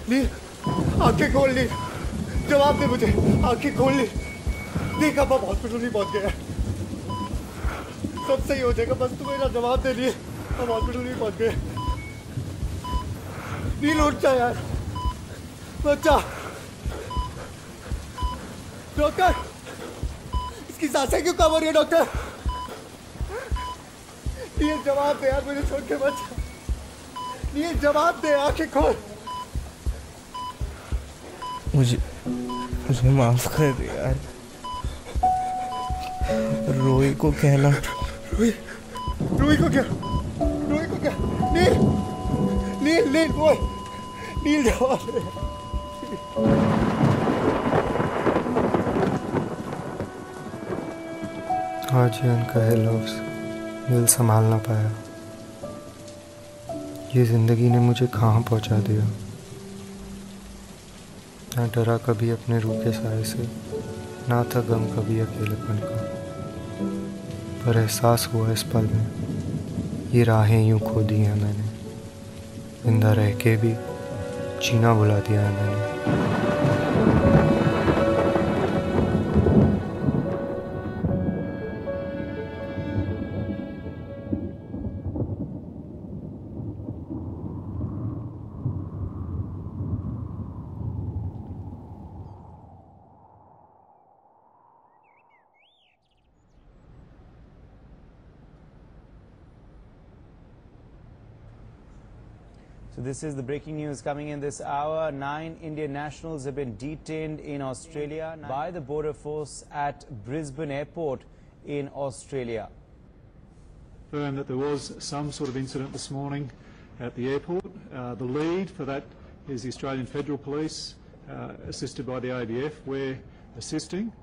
नील, आंखें खोल नील, जवाब दे मुझे, आंखें खोल नील। देख अब हम हॉस्पिटल भी पहुंच गए हैं, सब सही हो जाएगा, बस तू मेरा जवाब दे नील। हम हॉस्पिटल भी पहुंच गए। नील उठ जा यार, बच्चा। डॉक्टर, इसकी सांसें क्यों कम हो रही है डॉक्टर? नील जवाब दे यार, मुझे छोड़ के मत जा। नील जवाब दे, आंखें खोल। मुझे माफ कर दे यार। रोई को कहना। रोई को क्या? रोई को क्या? नील, नील, नील, रोई, नील जवाब दे। आज ये उनका लफ्ज़ दिल संभाल ना पाया। ये ज़िंदगी ने मुझे कहाँ पहुँचा दिया। ना डरा कभी अपने रूह के साए से, ना था गम कभी अकेलेपन का, पर एहसास हुआ इस पल में ये राहें यूं खो दी हैं मैंने। जिंदा रह के भी जीना भुला दिया है मैंने। So this is the breaking news coming in this hour. 9 Indian nationals have been detained in Australia by the border force at Brisbane Airport in Australia. Confirmed that there was some sort of incident this morning at the airport. The lead for that is the Australian Federal Police, assisted by the ABF. We're assisting.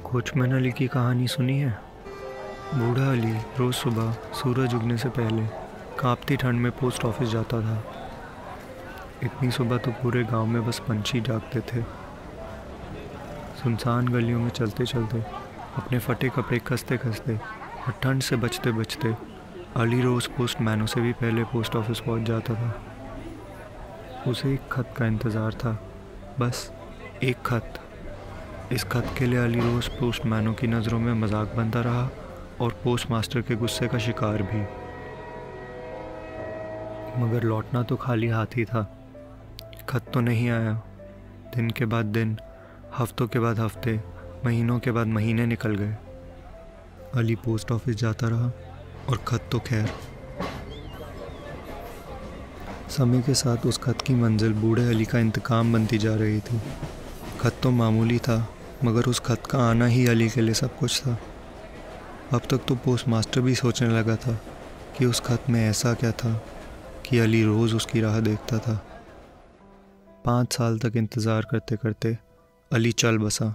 Coachman Ali की कहानी सुनी है? बूढ़ा अली रोज़ सुबह सूरज उगने से पहले कांपती ठंड में पोस्ट ऑफिस जाता था। इतनी सुबह तो पूरे गांव में बस पंछी जागते थे। सुनसान गलियों में चलते चलते, अपने फटे कपड़े कसते कसते और ठंड से बचते बचते अली रोज़ पोस्टमैनों से भी पहले पोस्ट ऑफिस पहुंच जाता था। उसे एक खत का इंतज़ार था, बस एक खत। इस खत के लिए अली रोज़ पोस्टमैनों की नज़रों में मजाक बनता रहा और पोस्टमास्टर के गुस्से का शिकार भी। मगर लौटना तो खाली हाथ ही था। खत तो नहीं आया। दिन के बाद दिन, हफ्तों के बाद हफ्ते, महीनों के बाद महीने निकल गए। अली पोस्ट ऑफिस जाता रहा और खत तो खैर। समय के साथ उस खत की मंजिल बूढ़े अली का इंतकाम बनती जा रही थी। खत तो मामूली था, मगर उस खत का आना ही अली के लिए सब कुछ था। अब तक तो पोस्टमास्टर भी सोचने लगा था कि उस खत में ऐसा क्या था कि अली रोज़ उसकी राह देखता था। 5 साल तक इंतज़ार करते करते अली चल बसा।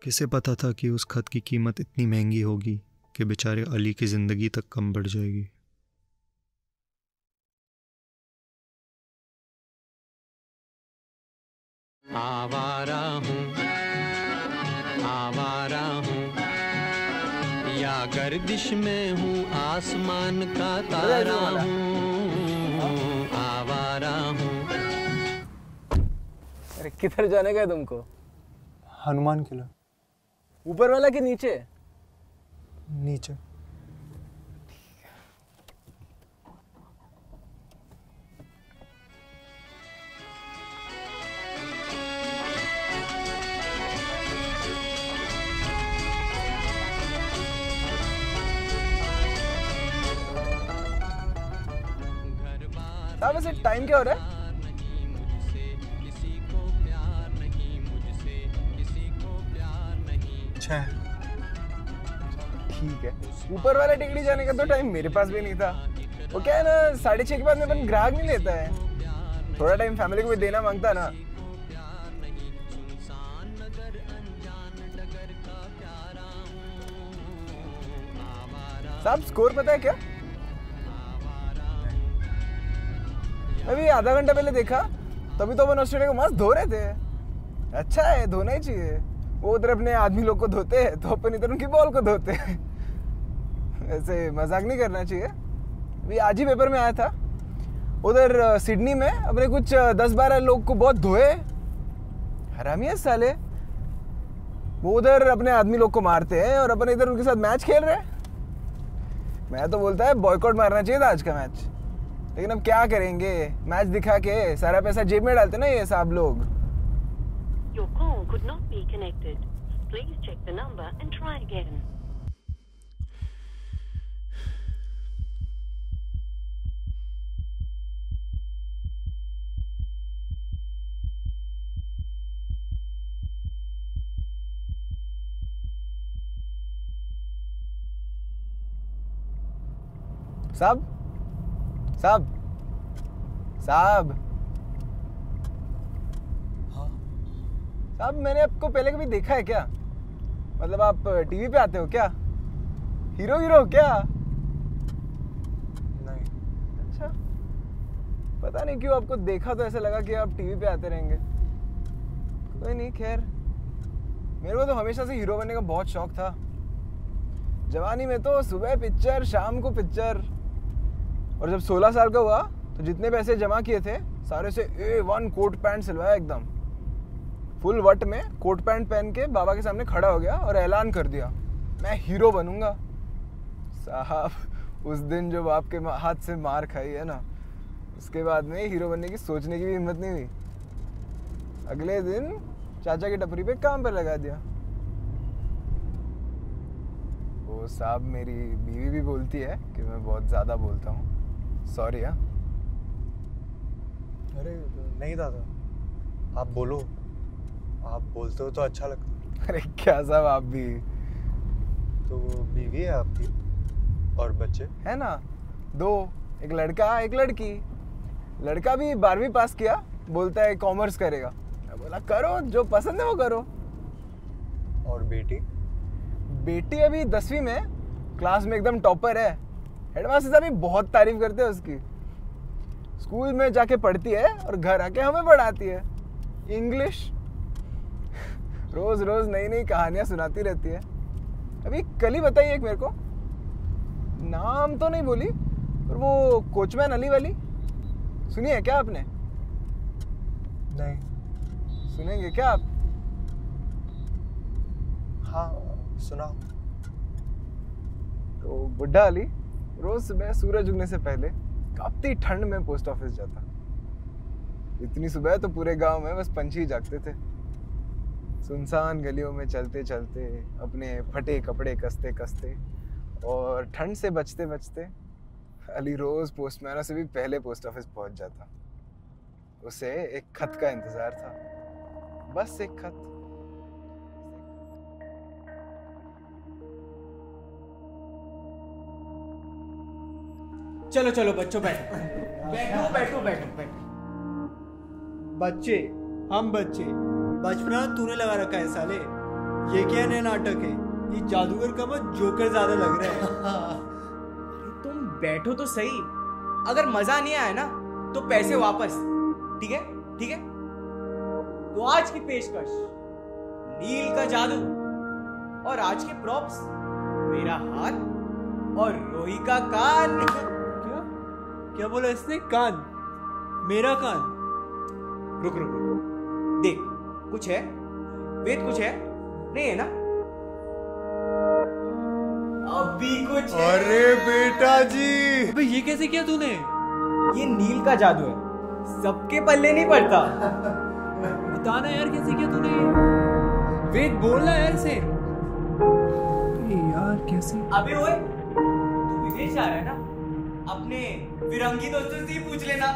किसे पता था कि उस खत की कीमत इतनी महंगी होगी कि बेचारे अली की ज़िंदगी तक कम बढ़ जाएगी। आवारा हूँ या गर्दिश में हूँ, आसमान का तारा हूँ, आवारा हूँ। अरे किधर जाने का है तुमको? हनुमान किला। ऊपर वाला कि नीचे? नीचे। वैसे टाइम क्या हो रहा है? अच्छा है। ठीक है। ऊपर वाला टिकड़ी जाने का तो टाइम मेरे पास भी नहीं था। वो क्या है ना, 6:30 के बाद में अपन ग्राहक नहीं लेता है। थोड़ा टाइम फैमिली को भी देना मांगता ना। साहब स्कोर पता है क्या? मैं भी आधा घंटा पहले देखा, तभी तो अपन ऑस्ट्रेलिया को मस्त धो रहे थे। अच्छा है, धोना ही चाहिए। वो उधर अपने आदमी लोग को धोते हैं तो अपन इधर उनकी बॉल को धोते हैं। ऐसे मजाक नहीं करना चाहिए। अभी आज ही पेपर में आया था, उधर सिडनी में अपने कुछ 10-12 लोग को बहुत धोए। हरामी है साले। वो उधर अपने आदमी लोग को मारते हैं और अपन इधर उनके साथ मैच खेल रहे हैं। मैं तो बोलता है बॉयकॉट मारना चाहिए था आज का मैच, लेकिन अब क्या करेंगे, मैच दिखा के सारा पैसा जेब में डालते ना ये सब लोग। Your call could not be connected. Please check the number and try again. साहब साहब साहब साहब, मैंने आपको पहले कभी देखा है क्या? मतलब आप टीवी पे आते हो क्या? हीरो हीरो हो क्या? नहीं। अच्छा, पता नहीं क्यों आपको देखा तो ऐसा लगा कि आप टीवी पे आते रहेंगे। कोई नहीं, खैर मेरे को तो हमेशा से हीरो बनने का बहुत शौक था। जवानी में तो सुबह पिक्चर, शाम को पिक्चर। और जब 16 साल का हुआ तो जितने पैसे जमा किए थे सारे से A1 कोट पैंट सिलवाया, एकदम फुल वट में कोट पैंट पहन के बाबा के सामने खड़ा हो गया और ऐलान कर दिया, मैं हीरो बनूंगा। साहब उस दिन जो आपके हाथ से मार खाई है ना, उसके बाद में हीरो बनने की सोचने की भी हिम्मत नहीं हुई। अगले दिन चाचा की टपरी पे काम पर लगा दिया। वो साहब मेरी बीवी भी बोलती है कि मैं बहुत ज़्यादा बोलता हूँ। सॉरी। हाँ, अरे नहीं दादा, आप बोलो। आप बोलते हो तो अच्छा लगता है। अरे क्या साहब, आप भी तो बीवी है आपकी और बच्चे है ना? 2, एक लड़का एक लड़की। लड़का भी 12वीं पास किया, बोलता है कॉमर्स करेगा। मैं बोला करो, जो पसंद है वो करो। और बेटी? बेटी अभी 10वीं में, क्लास में एकदम टॉपर है। हेडमास्टर साहब भी बहुत तारीफ करते हैं उसकी। स्कूल में जाके पढ़ती है और घर आके हमें पढ़ाती है इंग्लिश। रोज रोज नई नई कहानियां सुनाती रहती है। अभी कल ही बताई एक मेरे को, नाम तो नहीं बोली, पर वो कोचमैन अली वाली सुनी है क्या आपने? नहीं। सुनेंगे क्या आप? हाँ सुना। तो बुढ़ा अली रोज सुबह सूरज उगने से पहले काफी ठंड में पोस्ट ऑफिस जाता। इतनी सुबह तो पूरे गांव में बस पंछी ही जागते थे। सुनसान गलियों में चलते चलते, अपने फटे कपड़े कसते कसते और ठंड से बचते बचते अली रोज पोस्टमैनों से भी पहले पोस्ट ऑफिस पहुंच जाता। उसे एक खत का इंतजार था, बस एक खत। चलो चलो बच्चों बैठो बैठो बैठो बैठो बैठो। बच्चे, हम बच्चे, बचपना तूने लगा रखा है साले। ये क्या नया नाटक है? ये जादूगर का मत जोकर ज्यादा लग रहा है। तुम बैठो तो सही। अगर मजा नहीं आया ना तो पैसे वापस, ठीक है? ठीक है? तो आज की पेशकश नील का जादू और आज के प्रॉप्स मेरा हाथ और रोही का कान। क्या क्या बोला इसने? कान? मेरा कान? रुक रुक रुक, देख कुछ है? वेद कुछ है? नहीं है ना? अभी कुछ है। अरे बेटा जी, अबे ये कैसे किया तूने? ये नील का जादू है, सबके पल्ले नहीं पड़ता। बताना यार कैसे किया तूने? वेद बोलना यार से। यार कैसे? अबे ओए, तू विदेश जा रहा है ना? अपने फिरंगी दोस्तों से ही पूछ लेना।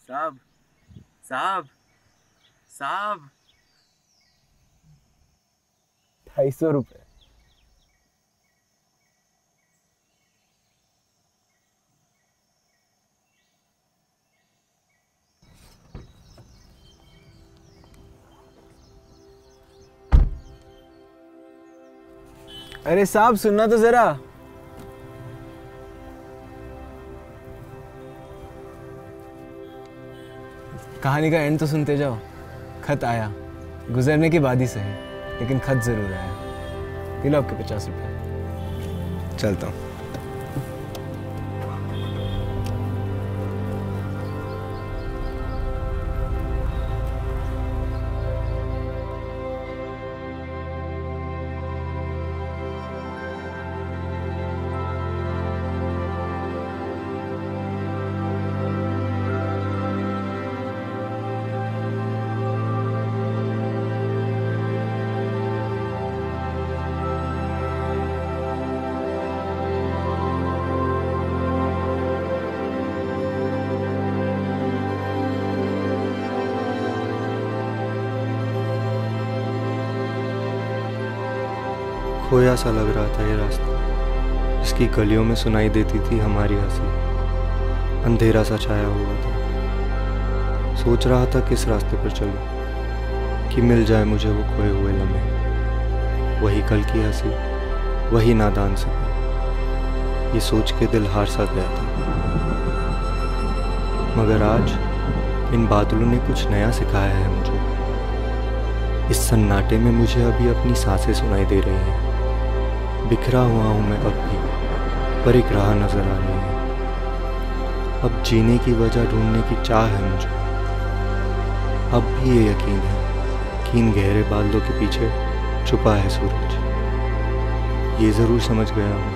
साहब साहब साहब 250 रुपये। अरे साहब सुनना तो जरा। कहानी का एंड तो सुनते जाओ। खत आया, गुजरने के बाद ही सही, लेकिन खत जरूर आया। दिलो आपके 50 रुपये। चलता हूँ। खोया सा लग रहा था ये रास्ता, इसकी गलियों में सुनाई देती थी हमारी हंसी। अंधेरा सा छाया हुआ था। सोच रहा था किस रास्ते पर चलूं कि मिल जाए मुझे वो खोए हुए लम्हे, वही कल की हंसी, वही नादान सपने। ये सोच के दिल हार सा गया था। मगर आज इन बादलों ने कुछ नया सिखाया है मुझे। इस सन्नाटे में मुझे अभी अपनी सांसें सुनाई दे रही हैं। बिखरा हुआ हूँ मैं अब भी, पर एक राह नजर आ रही है। अब जीने की वजह ढूंढने की चाह है मुझे। अब भी ये यकीन है कि इन गहरे बादलों के पीछे छुपा है सूरज। ये ज़रूर समझ गया हूँ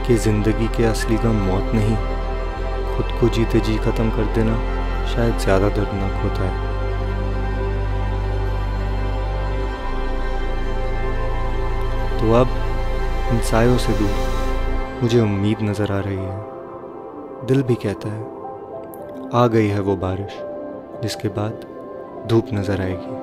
कि ज़िंदगी के असली गम मौत नहीं, खुद को जीते जी ख़त्म कर देना शायद ज़्यादा दर्दनाक होता है। तो अब इन सायों से दूर मुझे उम्मीद नजर आ रही है। दिल भी कहता है आ गई है वो बारिश, जिसके बाद धूप नजर आएगी।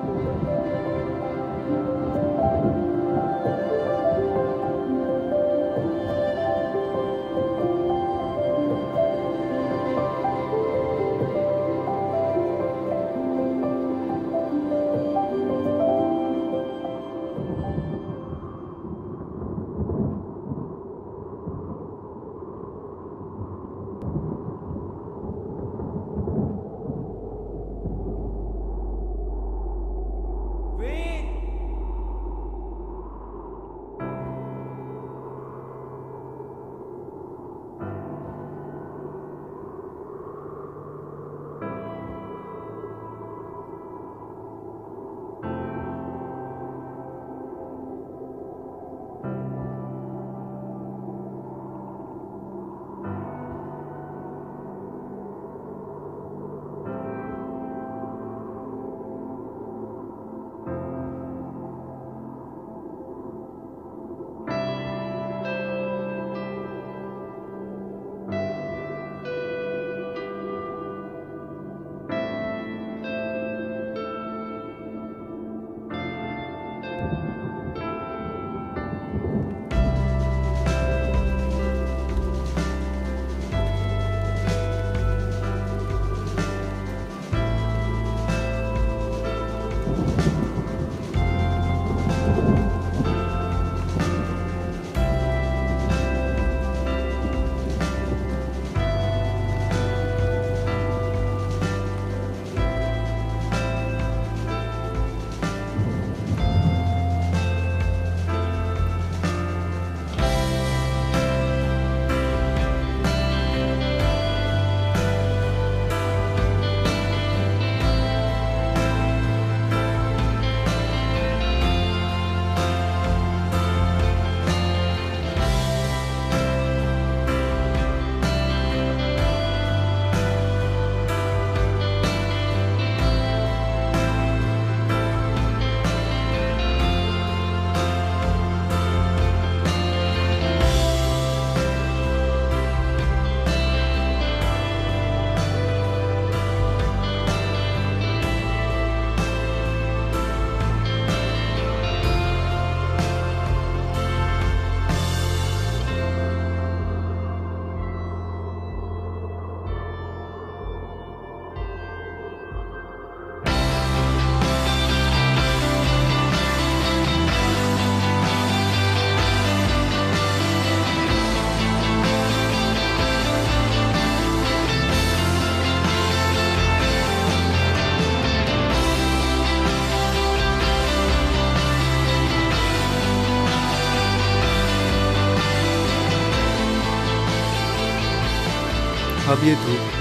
अब ये धूप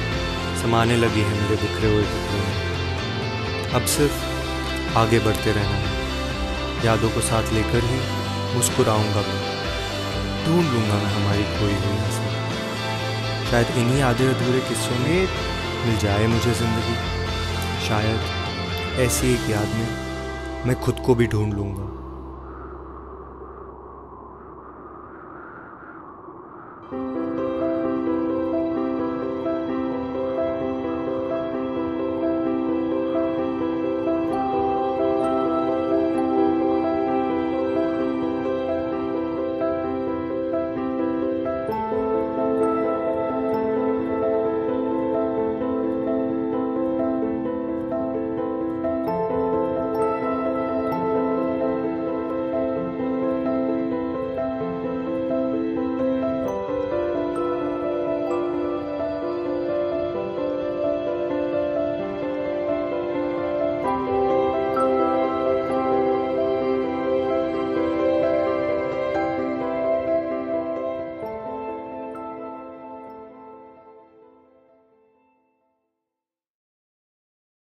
समाने लगी है मेरे बिखरे हुए टुकड़ों में। अब सिर्फ आगे बढ़ते रहना है, यादों को साथ लेकर ही मुस्कुराऊंगा मैं, ढूंढ लूंगा मैं हमारी खोई हुई हंसी। शायद इन्हीं आधे अधूरे किस्सों में मिल जाए मुझे जिंदगी। शायद ऐसी एक याद में मैं खुद को भी ढूंढ लूंगा।